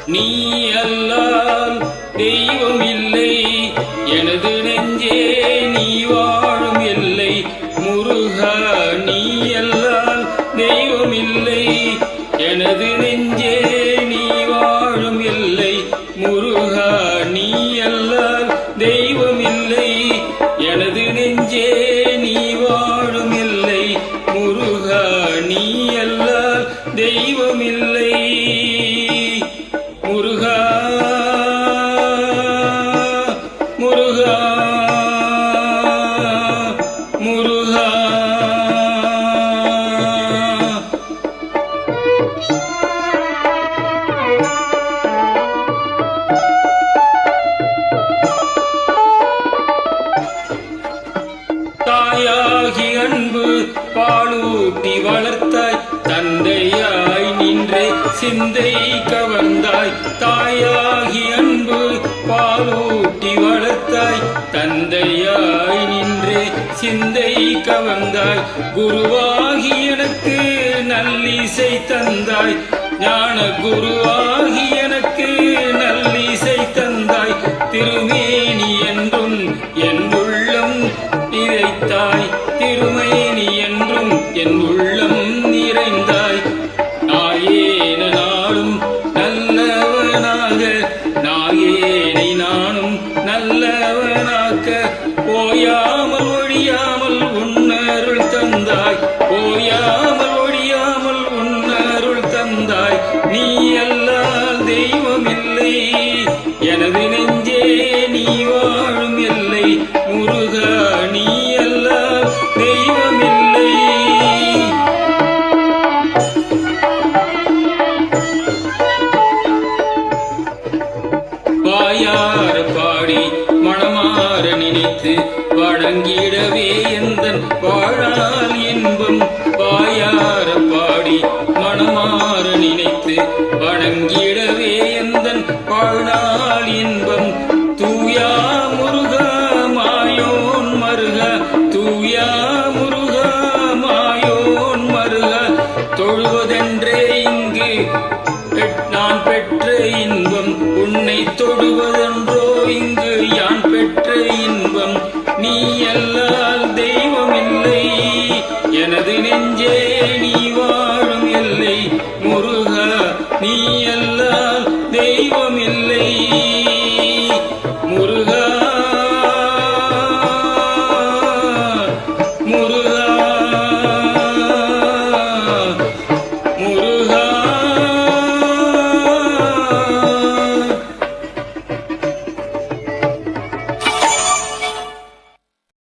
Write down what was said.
நீ அல்லால் தெய்வம் இல்லை எனது நெஞ்சே நீ வாழும் எல்லை முருகா நீ அல்லால் தெய்வம் இல்லை எனது நெஞ்சே நீ வாழும் எல்லை முருகா நீ அல்லால் தெய்வம் இல்லை எனது நெஞ்சே நீ வாழும் எல்லை முருகா நீ அல்லால் தெய்வம் இல்லை முருகா முருகா முருகா தாயாகி அன்பு பாலூட்டி வளர்த்தாய் தந்தையாய் நின்றே சிந்தை கவர்ந்தாய் தாயாகி அன்பு பாலூட்டி வளர்த்தாய் தந்தையாய் நின்றே சிந்தை கவர்ந்தாய் குருவாகி எனக்கு நல்லிசை தந்தாய் ஞான குருவாகி எனக்கு நல்லிசை தந்தாய் திருமேனி என்றும் என் உள்ளம் நிறைத்தாய் திருமேனி என்றும் என் உள்ளம் நிறைந்தாய் நாயேன நாளும் நல்லவனாக நாயேனை நானும் நல்லவனாக்க போயாமல் ஒழியாமல் உன்னருள் தந்தாய் போயாமல் ஒழியாமல் உன்னருள் தந்தாய் நீ அல்லால் தெய்வம் இல்லை எனது நெஞ்சே நீ வாழும் எல்லை முருகா நீ அல்லால் தெய்வம் இல்லை வாயார பாடி மனமாற நினைத்து வணங்கிடவே எந்தன் வாழால் இன்பம் வாயார பாடி மனமாற நினைத்து வணங்கிடவே எந்தன் வாழ்நாள் இன்பம் தூயா முருகா மாயோன் மருகா தூயா முருகா மாயோன் மருகா தொழுவதென்றே இங்கு நான் பெற்ற இன்பம் உன்னை தொடுவதென்றோ இங்கு யான் பெற்ற இன்பம் நீ அல்லால் தெய்வம் இல்லை எனது நெஞ்சே நீ வாழும் எல்லை முருகா நீ அல்ல